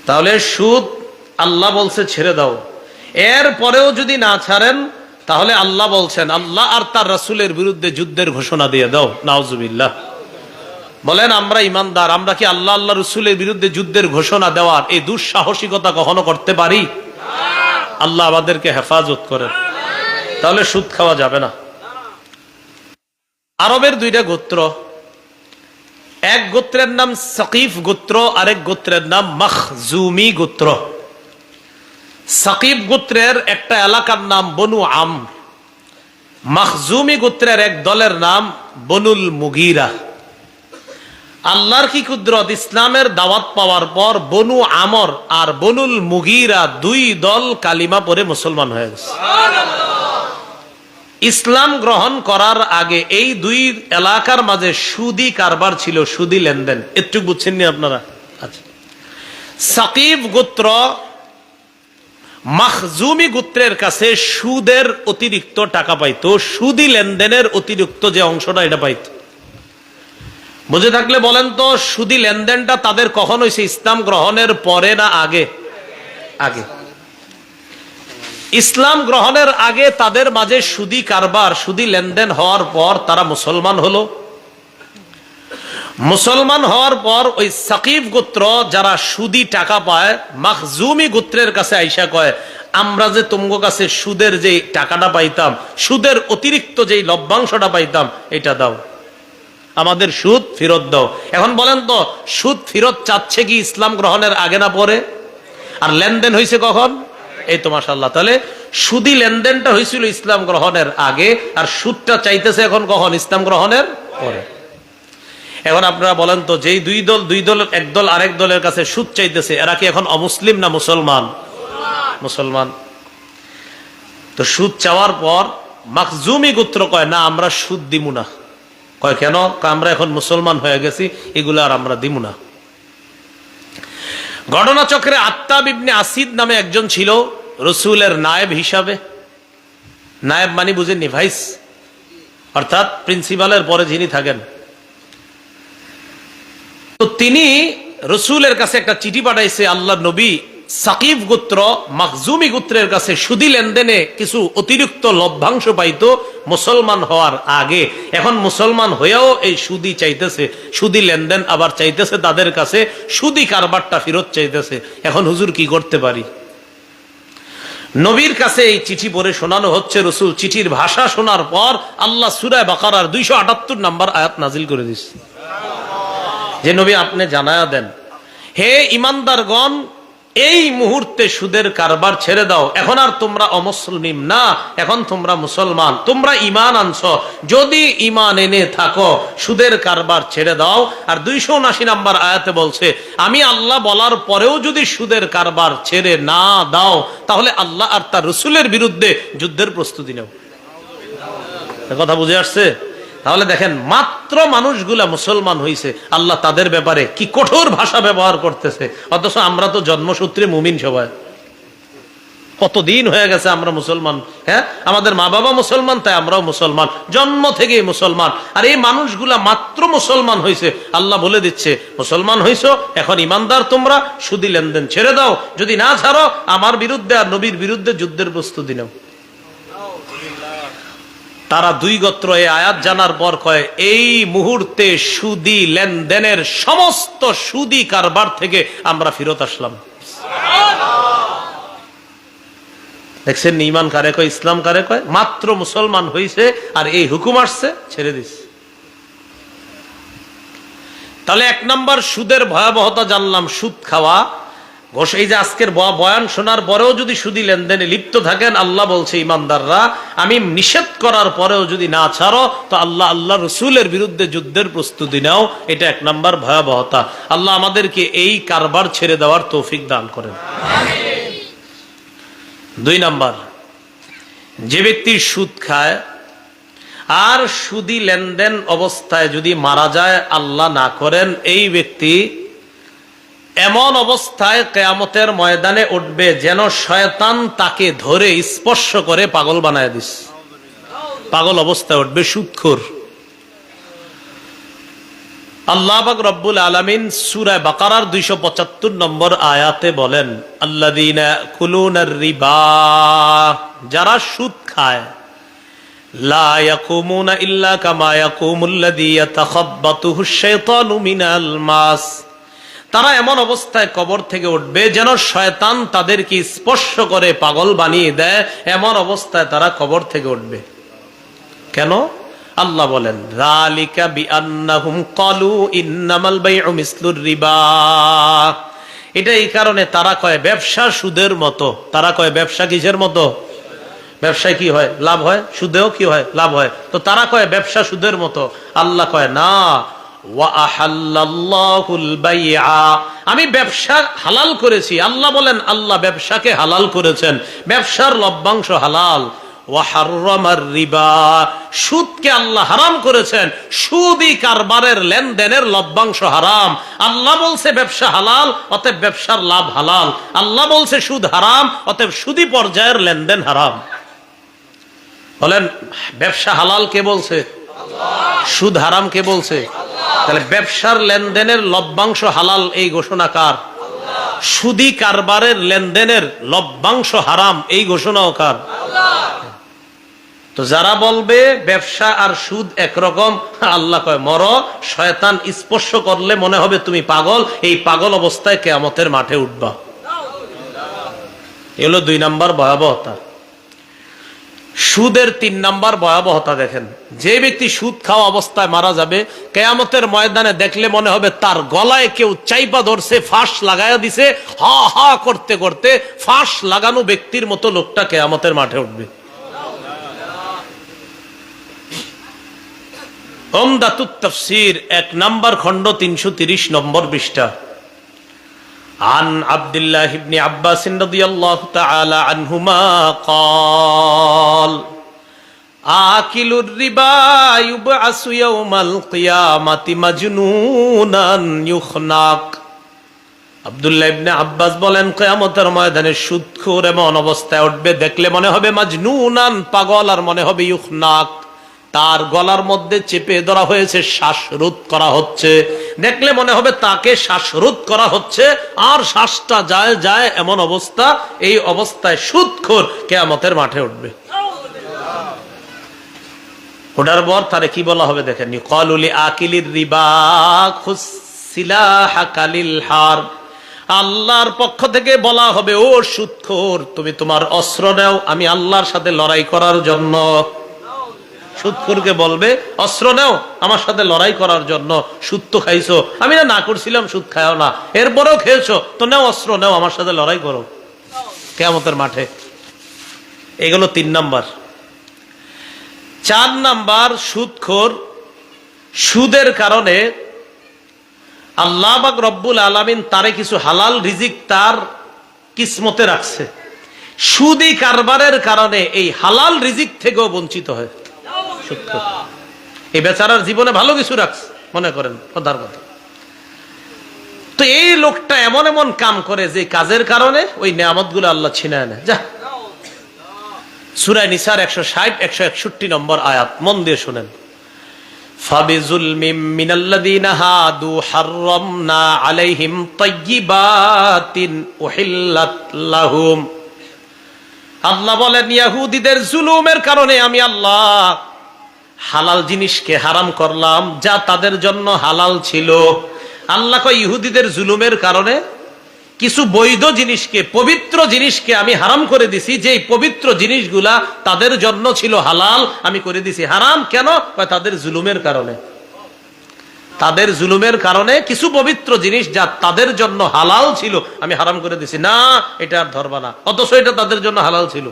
তাহলে সুদ আল্লাহ বলছে ছেড়ে দাও, এর পরেও যদি না ছাড়েন তাহলে আল্লাহ বলছেন আল্লাহ আর তার রাসূলের বিরুদ্ধে যুদ্ধের ঘোষণা দিয়ে দাও। নাউজুবিল্লাহ। বলেন আমরা ইমানদার, আমরা কি আল্লাহ আল্লাহ রাসূলের বিরুদ্ধে যুদ্ধের ঘোষণা দেওয়ার এই দুঃসাহসিকতা কখনো করতে পারি? আল্লাহ আমাদেরকে হেফাজত করেন। তাহলে সুদ খাওয়া যাবে না। আরবের দুইটা গোত্র, এক গোত্রের নাম সাকিফ গোত্র, আরেক গোত্রের নাম মখজুমি গোত্র। সাকিফ গোত্রের একটা এলাকার নাম বনু আম, মখজুমি গোত্রের এক দলের নাম বনুল মুগীরা। আল্লাহর কি কুদরত, ইসলামের দাওয়াত পাওয়ার পর বনু আমর আর বনুল মুগীরা দুই দল কালিমা পড়ে মুসলমান হয়ে গেছে। ইসলাম গ্রহণ করার আগে এই দুই এলাকার মাঝে সুদি কারবার ছিল, সুদি লেনদেন। একটু বুঝছেন নি আপনারা? আচ্ছা, সাকিব গোত্র মখজুমি গোত্রের কাছে সুদের অতিরিক্ত টাকা পাইতো, সুদি লেনদেনের অতিরিক্ত যে অংশটা এটা পাইতো। বুঝে থাকলে বলেন তো, সুদি লেনদেনটা তাদের কখন হয়েছে, ইসলাম গ্রহণের পরে না আগে? আগে। ইসলাম গ্রহণের আগে তাদের মাঝে সুদি কারবার, সুদি লেনদেন হওয়ার পর তারা মুসলমান হলো। মুসলমান হওয়ার পর ওই সাকিব গোত্র যারা সুদি টাকা পায়, মখজুমি গোত্রের কাছে আইসা কয় আমরা যে তোমার কাছে সুদের যে টাকাটা পাইতাম, সুদের অতিরিক্ত যে লভ্যাংশটা পাইতাম, এটা দাও, আমাদের সুদ ফেরত দাও। এখন বলেন তো, সুদ ফেরত চাচ্ছে কি ইসলাম গ্রহণের আগে না পরে? আর লেনদেন হয়েছে কখন? এই তো মাশাআল্লাহ। তাহলে সুদি লেনদেনটা হয়েছিল ইসলাম গ্রহণের আগে, আর সুদটা চাইতেছে এখন কখন? ইসলাম গ্রহণের পরে। এখন আপনারা বলেন তো, যেই দুই দল এক দল আরেক দলের কাছে সুদ চাইতেছে, এরা কি এখন অমুসলিম না মুসলমান? মুসলমান। তো সুদ চাওয়ার পর মখজুমি গোত্র কয় না, আমরা সুদ দিমু না। কয় কেন? আমরা এখন মুসলমান হয়ে গেছি, এগুলো আর আমরা দিমু না। ঘটনাচক্রে আত্তাব ইবনে আসিদ নামে একজন ছিল রাসূলের নায়েব হিসাবে। নায়েব মানে বুঝেননি? ভাইস, অর্থাৎ প্রিন্সিপালের পরে যিনি থাকেন। তো তিনি রাসূলের কাছে একটা চিঠি পাঠাইছে, আল্লাহর নবী সাকিব গোত্র মখজুমি গোত্রের কাছে সুদি লেনদেনে কিছু অতিরিক্ত লভ্যাংশ পাইতো মুসলমান হওয়ার আগে, এখন মুসলমান হয়েও এই সুদি চাইতেছে, সুদি লেনদেন আবার চাইতেছে তাদের কাছে, সুদি কারবারটা ফেরত চাইতেছে। এখন হুজুর কি করতে পারি? নবীর কাছে এই চিঠি পড়ে শোনানো হচ্ছে। রাসূল চিঠির ভাষা শোনার পর আল্লাহ সূরা বাকারার 278 নম্বর আয়াত নাজিল করে দিচ্ছে, যে নবী আপনি জানায়া দেন, হে ইমানদারগণ, এই মুহূর্তে সুদের কারবার ছেড়ে দাও। এখন আর তোমরা অমুসলিম না, এখন তোমরা মুসলমান, তোমরা ঈমান আনছো। যদি ঈমান এনে থাকো, সুদের কারবার ছেড়ে দাও। আর 279 নম্বর আয়াতে বলছে, আমি আল্লাহ বলার পরেও যদি সুদের কারবার ছেড়ে না দাও, তাহলে আল্লাহ আর তার রাসূলের বিরুদ্ধে যুদ্ধের প্রস্তুতি নাও। কথা বুঝে আসছে? তাহলে দেখেন, মাত্র মানুষগুলা মুসলমান হইছে, আল্লাহ তাদের ব্যাপারে কি কঠোর ভাষা ব্যবহার করতেছে। অথচ আমরা তো জন্মসূত্রে মুমিন সবাই। কতদিন হয়ে গেছে আমরা মুসলমান। হ্যাঁ, আমাদের মা বাবা মুসলমান, তাই আমরাও মুসলমান, জন্ম থেকেই মুসলমান। আর এই মানুষগুলা মাত্র মুসলমান হইছে, আল্লাহ বলে দিচ্ছে মুসলমান হইছো, এখন ইমানদার তোমরা, সুদি লেনদেন ছেড়ে দাও। যদি না ছাড়ো, আমার বিরুদ্ধে আর নবীর বিরুদ্ধে যুদ্ধের প্রস্তুতি নাও। তারা দুই গোত্র এই আয়াত জানার পর কয়, এই মুহূর্তে সুদি লেনদেনের সমস্ত সুদি কারবার থেকে আমরা ফিরত আসলাম। দেখছেন ঈমান কারে কয়, ইসলাম কারে কয়? মাত্র মুসলমান হইছে আর এই হুকুম আসছে, ছেড়ে দিস। তাহলে এক নাম্বার সুদের ভয়াবহতা জানলাম, সুদ খাওয়া। এই যে আজকের বয়ান শোনার পরেও যদি সুদি লেনদেনে লিপ্ত থাকেন, আল্লাহ বলছে ইমানদাররা, আমি নিষেধ করার পরেও যদি না ছাড়ো, তো আল্লাহ রাসূলের বিরুদ্ধে যুদ্ধের প্রস্তুতি নাও। এটা এক নাম্বার ভয়াবহতা। আল্লাহ আমাদেরকে এই কারবার ছেড়ে দেওয়ার তৌফিক দান করেন। দুই নাম্বার, যে ব্যক্তি সুদ খায় আর সুদি লেনদেন অবস্থায় যদি মারা যায়, আল্লাহ না করেন, এই ব্যক্তি এমন অবস্থায় কিয়ামতের ময়দানে উঠবে যেন শয়তান তাকে ধরে স্পর্শ করে পাগল বানায় দিস। পাগল অবস্থায় উঠবে, সুদখোর। আল্লাহ পাক রব্বুল আলামিন সূরা বাকারার 275 নম্বর আয়াতে বলেন, আল্লাযীনা ইয়াকুলুনার রিবা, যারা সুদ খায়, লা ইয়াকুমুনা ইল্লা কামা ইয়াকুমুল্লাযী ইয়াতাখাব্বাতুহুশ শাইতানু মিনাল মাস, তারা এমন অবস্থায় কবর থেকে উঠবে যেন শয়তান তাদেরকে স্পর্শ করে পাগল বানিয়ে দেয়, এমন অবস্থায় তারা কবর থেকে উঠবে। কেন? আল্লাহ বলেন, যালিকা বিআন্নাহুম ক্বালু ইন্নামাল বাইউ মিসলুর রিবা, এটা এই কারণে তারা কয় ব্যবসা সুদের মতো। তারা কয় ব্যবসা কিসের মতো? ব্যবসায় কি হয়? লাভ হয়। সুদেও কি হয়? লাভ হয়। তো তারা কয় ব্যবসা সুদের মতো। আল্লাহ কয় না, ওয়া আহাল্লাল্লাহুল বাইআ, আমি ব্যবসা হালাল করেছি। আল্লাহ বলেন আল্লাহ ব্যবসাকে হালাল করেছেন, ব্যবসার লভ্যাংশ হালাল। ওয়া হাররামার রিবা, সুদকে আল্লাহ হারাম করেছেন, সুদী কারবারের লেনদেনের লভ্যাংশ হারাম। আল্লাহ বলছে ব্যবসা হালাল, অতএব ব্যবসার লাভ হালাল। আল্লাহ বলছে সুদ হারাম, অতএব সুদী পর্যায়ের লেনদেন হারাম। বলেন ব্যবসা হালাল কে বলছে? সুদ হারাম কে বলছে? তাহলে ব্যবসার লেনদেনের লভ্যাংশ হালাল এই ঘোষণা কার? সুদী কারবারের লেনদেনের লভ্যাংশ হারাম এই ঘোষণাও কার? তো যারা বলবে ব্যবসা আর সুদ একরকম, আল্লাহ কয় মর, শয়তান স্পর্শ করলে মনে হবে তুমি পাগল, এই পাগল অবস্থায় কিয়ামতের মাঠে উঠবা। এগুলো 2 নাম্বার ভয়াবহতা। সুদের 3 নাম্বার ভয়াবহতা দেখেন, যে ব্যক্তি সুদ খাওয়া অবস্থায় মারা যাবে, কিয়ামতের ময়দানে দেখলে মনে হবে তার গলায় কেউ চাইপা ধরছে, ফাঁস লাগায়া দিছে, হা হা করতে করতে ফাঁস লাগানো ব্যক্তির মতো লোকটা কিয়ামতের মাঠে উঠবে। উমদাতুত তাফসীর 1 নাম্বার খণ্ড 330 নম্বর পৃষ্ঠা। আন আব্দুল্লাহ ইবনে আব্বাস রাদিয়াল্লাহু তাআলা আনহুমা قال আকিলুর রিবা ইউবআসু ইয়াউমাল কিয়ামাতি মাজনুনান ইউখনাক। আব্দুল্লাহ ইবনে আব্বাস বলেন কিয়ামতের ময়দানে সুদখোর এমন অবস্থায় উঠবে দেখলে মনে হবে মাজনুনান, পাগল, আর মনে হবে ইউখনাক, তার গলার মধ্যে চেপে ধরা হয়েছে, শ্বাসরোধ করা হচ্ছে। দেখলে মনে হবে তাকে শ্বাসরোধ করা হচ্ছে, আর শ্বাসটা যায় যায় এমন অবস্থা। এই অবস্থায় সুদখোর কিয়ামতের মাঠে উঠবে। ওঠার পর তারে কি বলা হবে দেখেন, ক্বালুলি আকিলির রিবা খুসিলাহা লিল হারব, আল্লাহর পক্ষ থেকে বলা হবে ও সুদখোর, তুমি তোমার অস্ত্র নাও আমি আল্লাহর সাথে লড়াই করার জন্য। সুদখোরকে বলবে অস্ত্র নাও আমার সাথে লড়াই করার জন্য। সুদ তো খাইছো, আমি না করছিলাম সুদ খাও না, এরপরেও খেয়েছো, তো নাও অস্ত্র নাও আমার সাথে লড়াই করো কিয়ামতের মাঠে। এগুলো 3 নাম্বার। 4 নাম্বার, সুদখোর সুদের কারণে আল্লাহ পাক রব্বুল আলামিন তারে কিছু হালাল রিজিক তার কিসমতে রাখছে, সুদী কারবারের কারণে এই হালাল রিজিক থেকেও বঞ্চিত হয়। এই বেচারার জীবনে ভালো কিছু রাখছে মনে করেন, কথার কথা। তো এই লোকটা এমন এমন কাম করে যে কাজের কারণে ওই নিয়ামতগুলো আল্লাহ ছিনায় নেয়। যা সূরা নিসার 160-161 নম্বর আয়াত মন দিয়ে শুনেন। ফাবিজুলমিম মিনাল্লাযীনা হাদু হাররামনা আলাইহিম তাইয়্যিবাতিন উহিল্লাত লাহুম। আল্লাহ বলেন ইহুদীদের জুলুমের কারণে আমি আল্লাহ হালাল জিনিসকে হারাম করলাম যা তাদের জন্য হালাল ছিল। আল্লাহ কয় ইহুদীদের জুলুমের কারণে কিছু বৈধ জিনিসকে, পবিত্র জিনিসকে আমি হারাম করে দিছি, যে পবিত্র জিনিসগুলা তাদের জন্য ছিল হালাল আমি করে দিছি হারাম। কেন? তাদের জুলুমের কারণে। তাদের জুলুমের কারণে কিছু পবিত্র জিনিস যা তাদের জন্য হালাল ছিল আমি হারাম করে দিছি, না এটা আর ধরবা না, অথচ এটা তাদের জন্য হালাল ছিল।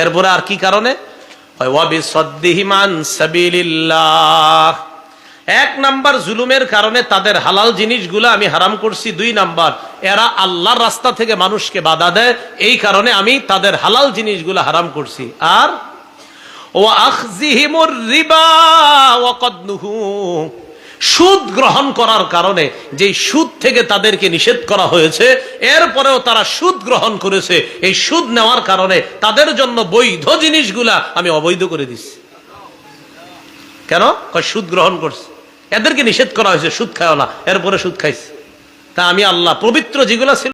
এরপরে আর কি কারণে? 1 নাম্বার জুলুমের কারণে তাদের হালাল জিনিসগুলো আমি হারাম করছি। 2 নাম্বার, এরা আল্লাহর রাস্তা থেকে মানুষকে বাধা দেয়, এই কারণে আমি তাদের হালাল জিনিসগুলো হারাম করছি। আর সুদ গ্রহণ করার কারণে, যে সুদ থেকে তাদেরকে নিষেধ করা হয়েছে, এরপরেও তারা সুদ গ্রহণ করেছে। এই সুদ নেওয়ার কারণে তাদের জন্য বৈধ জিনিসগুলা আমি অবৈধ করে দিচ্ছি। কেন? সুদ গ্রহণ করছে। এদেরকে নিষেধ করা হয়েছে সুদ খাও না, এরপরে সুদ খাইছে। তা আমি আল্লাহ পবিত্র যেগুলো ছিল